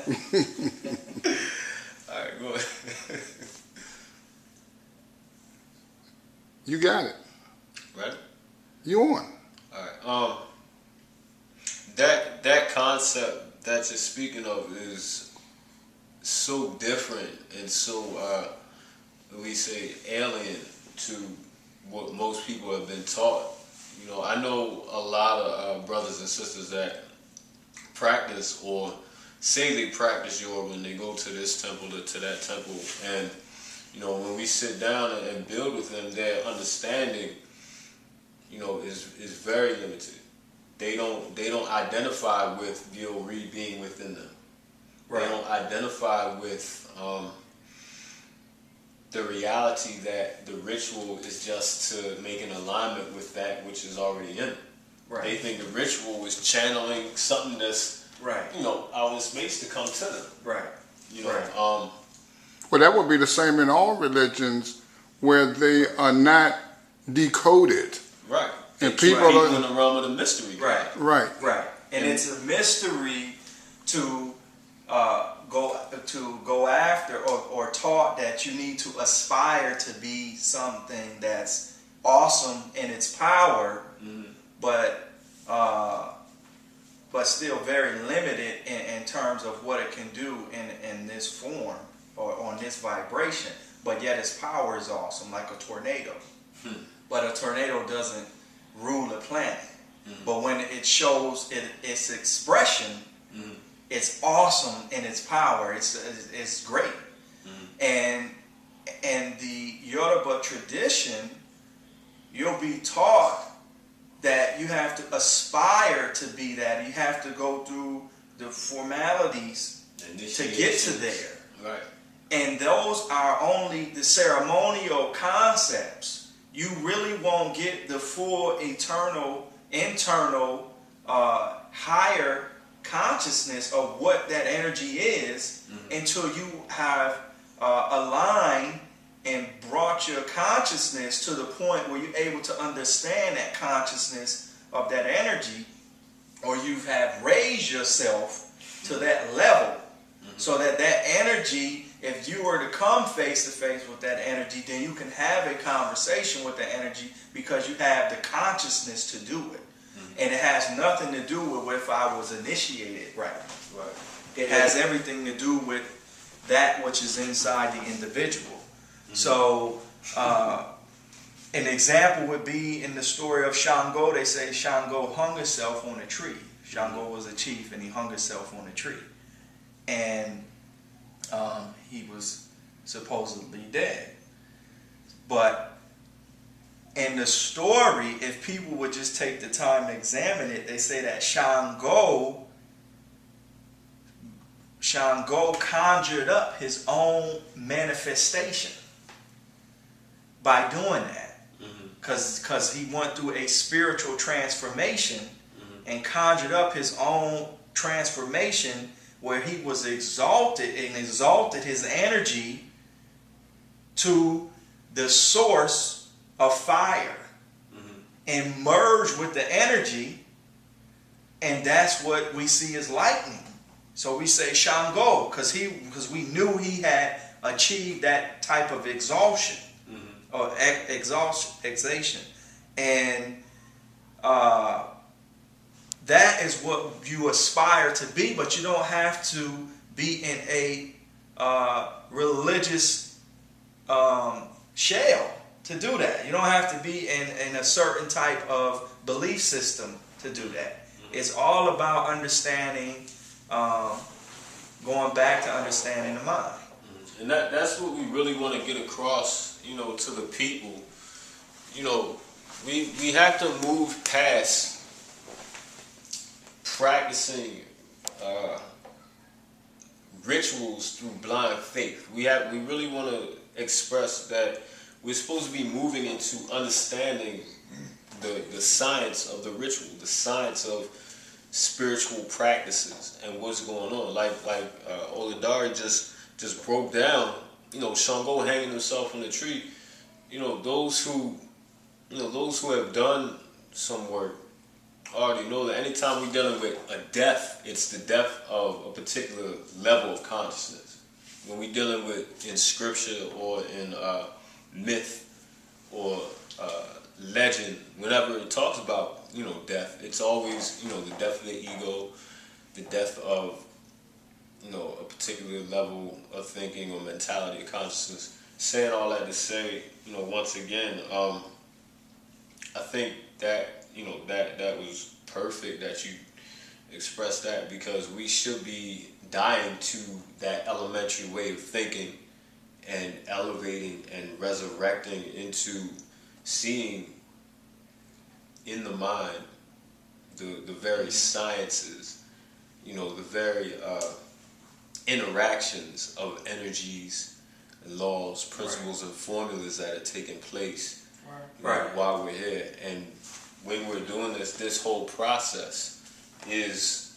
All right, go ahead. You got it. Ready? You on. All right. That concept that you're speaking of is so different and so we say alien to what most people have been taught. You know, I know a lot of brothers and sisters that practice or say they practice yoga when they go to this temple or to that temple, and you know, when we sit down and build with them, their understanding, you know, is very limited. They don't identify with the Ori being within them. Right. They don't identify with the reality that the ritual is just to make an alignment with that which is already in it. Right. They think the ritual is channeling something that's you know, out in space to come to them. Right. You know. Right. Well, that would be the same in all religions where they are not decoded. Right. And people are in the realm of the mystery. Right. And it's a mystery to go after or taught that you need to aspire to be something that's awesome in its power, but still very limited in terms of what it can do in this form or on this vibration. But yet its power is awesome, like a tornado. But a tornado doesn't rule the planet. But when it shows its expression, it's awesome in its power. It's great. And the Yoruba tradition, you'll be taught that you have to aspire to be that. You have to go through the formalities to get to there. Right. And those are only the ceremonial concepts. You really won't get the full internal, higher consciousness of what that energy is until you have aligned and brought your consciousness to the point where you're able to understand that consciousness of that energy, or you have raised yourself to that level, so that energy, if you were to come face to face with that energy, then you can have a conversation with the energy because you have the consciousness to do it. And it has nothing to do with if I was initiated right. It has everything to do with that which is inside the individual. So an example would be in the story of Shango. They say Shango hung himself on a tree. Shango was a chief and he hung himself on a tree. And he was supposedly dead. But in the story, if people would just take the time to examine it, they say that Shango conjured up his own manifestation by doing that. Because he went through a spiritual transformation and conjured up his own transformation where he was exalted and exalted his energy to the source of fire and merged with the energy, and that's what we see as lightning. So we say Shango because we knew he had achieved that type of exaltation or exaltation, and that is what you aspire to be. But you don't have to be in a religious shell to do that. You don't have to be in a certain type of belief system to do that. It's all about understanding, going back to understanding the mind. And that's what we really want to get across, you know, to the people. You know, we have to move past practicing rituals through blind faith. We really want to express that we're supposed to be moving into understanding the science of the ritual, the science of spiritual practices and what's going on. Like Oladari just broke down, you know, Shango hanging himself on the tree. You know, those who have done some work already know that anytime we're dealing with a death, it's the death of a particular level of consciousness. When we're dealing with in scripture or in myth or legend, whenever it talks about, death, it's always, the death of the ego, the death of, a particular level of thinking or mentality or consciousness. Saying all that to say, once again, I think that, that was perfect that you expressed that, because we should be dying to that elementary way of thinking and elevating and resurrecting into seeing in the mind the very sciences, the very interactions of energies and laws, principles, and formulas that are taking place while we're here. And when we're doing this whole process is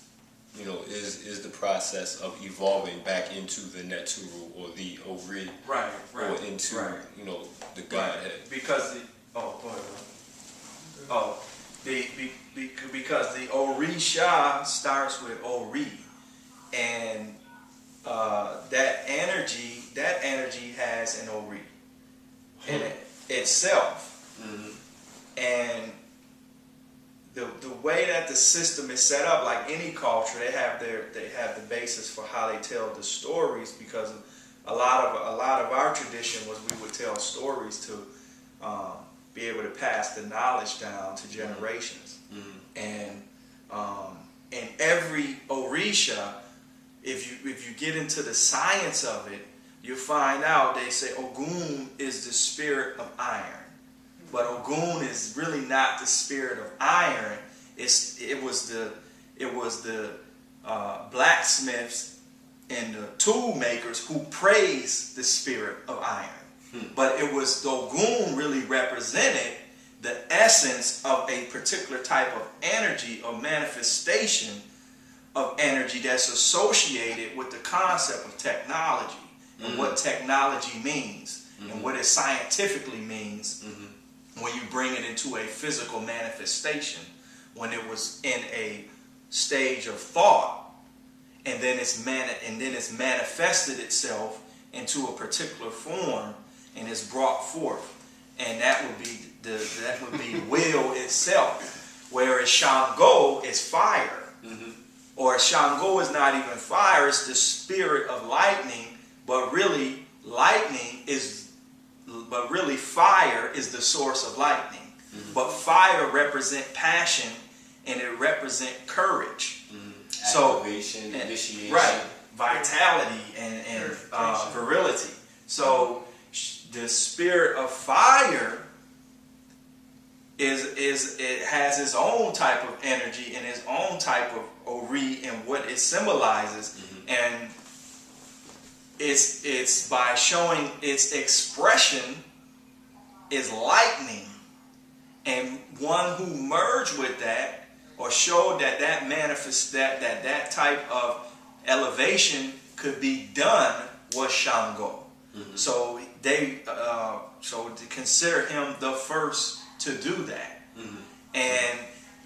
the process of evolving back into the Neturu or the Ori, or into the Godhead. Because because the Orisha starts with Ori, and that energy has an Ori in itself. And the way that the system is set up, like any culture, they have the basis for how they tell the stories, because a lot of our tradition was we would tell stories to be able to pass the knowledge down to generations. And in every Orisha, if you get into the science of it, you find out they say Ogun is the spirit of iron. But Ogun is really not the spirit of iron. It was the blacksmiths and the tool makers who praised the spirit of iron. But it was the Ogun really represented the essence of a particular type of energy or manifestation of energy that's associated with the concept of technology and what technology means and what it scientifically means. When you bring it into a physical manifestation, when it was in a stage of thought, and then it's manifested itself into a particular form and is brought forth, and that would be the will itself. Whereas Shango is fire, or Shango is not even fire; it's the spirit of lightning. But really, fire is the source of lightning. But fire represents passion, and it represents courage. Activation, initiation. Right. Vitality and virility. So the spirit of fire it has its own type of energy and its own type of Ori and what it symbolizes. And it's by showing its expression is lightning, and one who merged with that or showed that that type of elevation could be done was Shango. So they to consider him the first to do that. And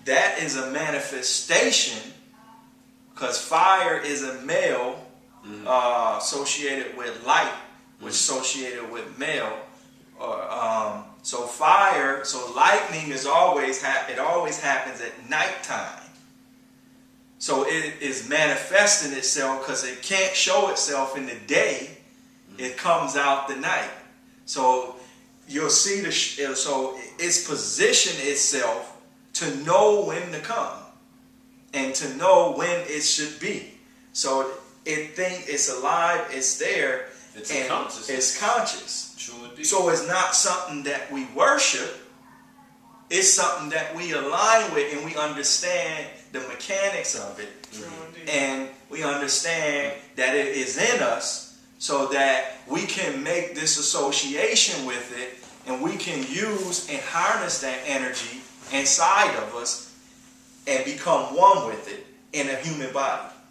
that is a manifestation, because fire is a male associated with light, which associated with male. So fire, so lightning is always happens at nighttime. So it is manifesting itself because it can't show itself in the day. It comes out the night. So you'll see so it's positioned itself to know when to come and to know when it should be. So it thinks it's alive, it's there, and it's conscious. True indeed. So it's not something that we worship. It's something that we align with, and we understand the mechanics of it. And we understand that it is in us, so that we can make this association with it, and we can use and harness that energy inside of us and become one with it in a human body.